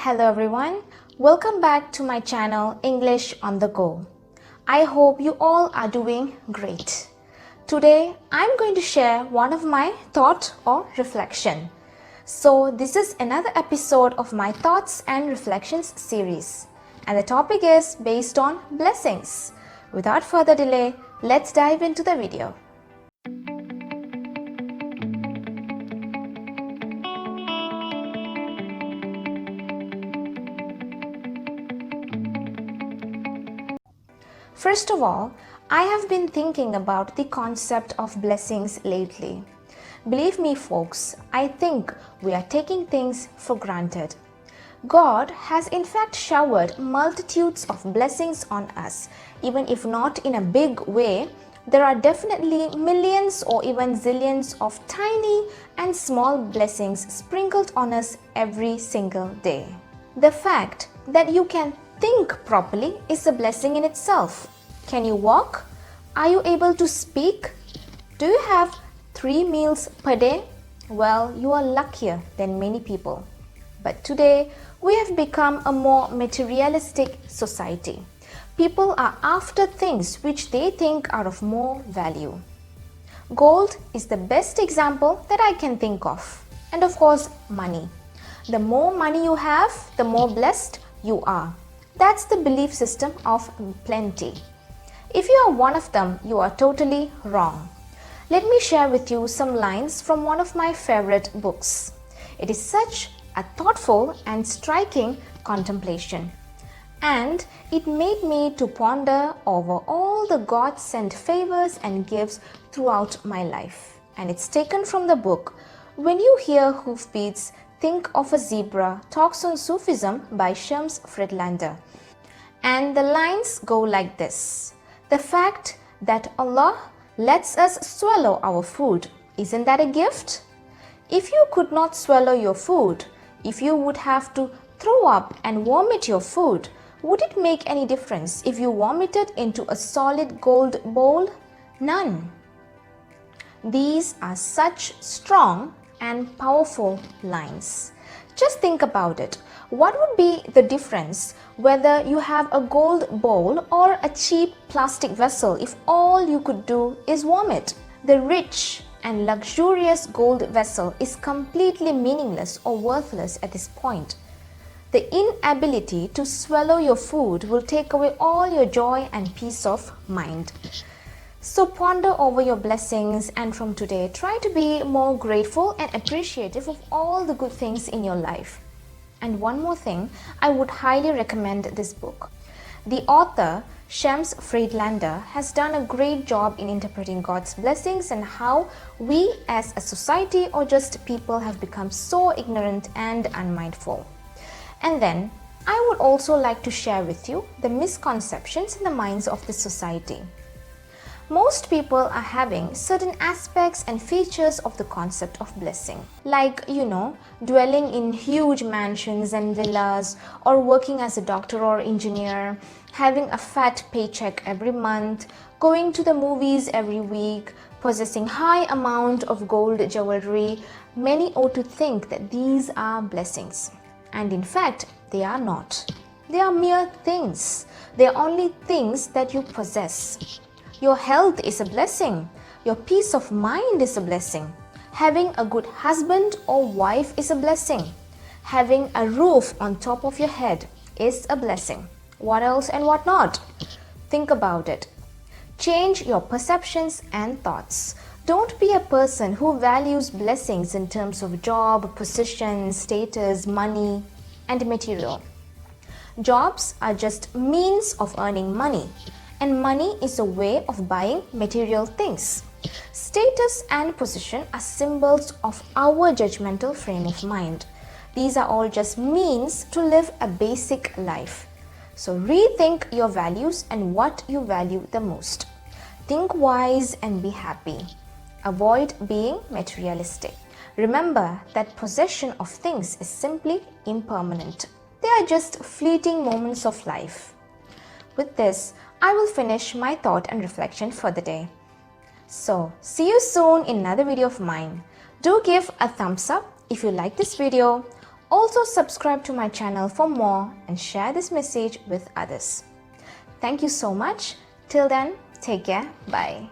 Hello everyone, welcome back to my channel English on the Go. I hope you all are doing great. Today I'm going to share one of my thought or reflection. So this is another episode of my thoughts and reflections series, and the topic is based on blessings. Without further delay, let's dive into the video. First of all, I have been thinking about the concept of blessings lately. Believe me folks, I think we are taking things for granted. God has in fact showered multitudes of blessings on us. Even if not in a big way, there are definitely millions or even zillions of tiny and small blessings sprinkled on us every single day. The fact that you can think properly is a blessing in itself. Can you walk? Are you able to speak? Do you have 3 meals per day? Well, you are luckier than many people. But today, we have become a more materialistic society. People are after things which they think are of more value. Gold is the best example that I can think of. And of course, money. The more money you have, the more blessed you are. That's the belief system of plenty. If you are one of them, you are totally wrong. Let me share with you some lines from one of my favorite books. It is such a thoughtful and striking contemplation. And it made me to ponder over all the God-sent favors and gifts throughout my life. And it's taken from the book, When You Hear Hoofbeats, Think of a Zebra, Talks on Sufism by Shems Friedlander. And the lines go like this. The fact that Allah lets us swallow our food, isn't that a gift? If you could not swallow your food, if you would have to throw up and vomit your food, would it make any difference if you vomited into a solid gold bowl? None. These are such strong and powerful lines. Just think about it. What would be the difference whether you have a gold bowl or a cheap plastic vessel if all you could do is vomit? The rich and luxurious gold vessel is completely meaningless or worthless at this point. The inability to swallow your food will take away all your joy and peace of mind. So ponder over your blessings, and from today try to be more grateful and appreciative of all the good things in your life. And one more thing, I would highly recommend this book. The author, Shems Friedlander, has done a great job in interpreting God's blessings and how we as a society or just people have become so ignorant and unmindful. And then, I would also like to share with you the misconceptions in the minds of the society. Most people are having certain aspects and features of the concept of blessing. Like, dwelling in huge mansions and villas, or working as a doctor or engineer, having a fat paycheck every month, going to the movies every week, possessing high amount of gold jewelry. Many ought to think that these are blessings. And in fact, they are not. They are mere things. They are only things that you possess. Your health is a blessing. Your peace of mind is a blessing. Having a good husband or wife is a blessing. Having a roof on top of your head is a blessing. What else and what not? Think about it. Change your perceptions and thoughts. Don't be a person who values blessings in terms of job, position, status, money, and material. Jobs are just means of earning money. And money is a way of buying material things. Status and position are symbols of our judgmental frame of mind. These are all just means to live a basic life. So rethink your values and what you value the most. Think wise and be happy. Avoid being materialistic. Remember that possession of things is simply impermanent. They are just fleeting moments of life. With this, I will finish my thought and reflection for the day. So, see you soon in another video of mine. Do give a thumbs up if you like this video. Also subscribe to my channel for more and share this message with others. Thank you so much. Till then, take care. Bye.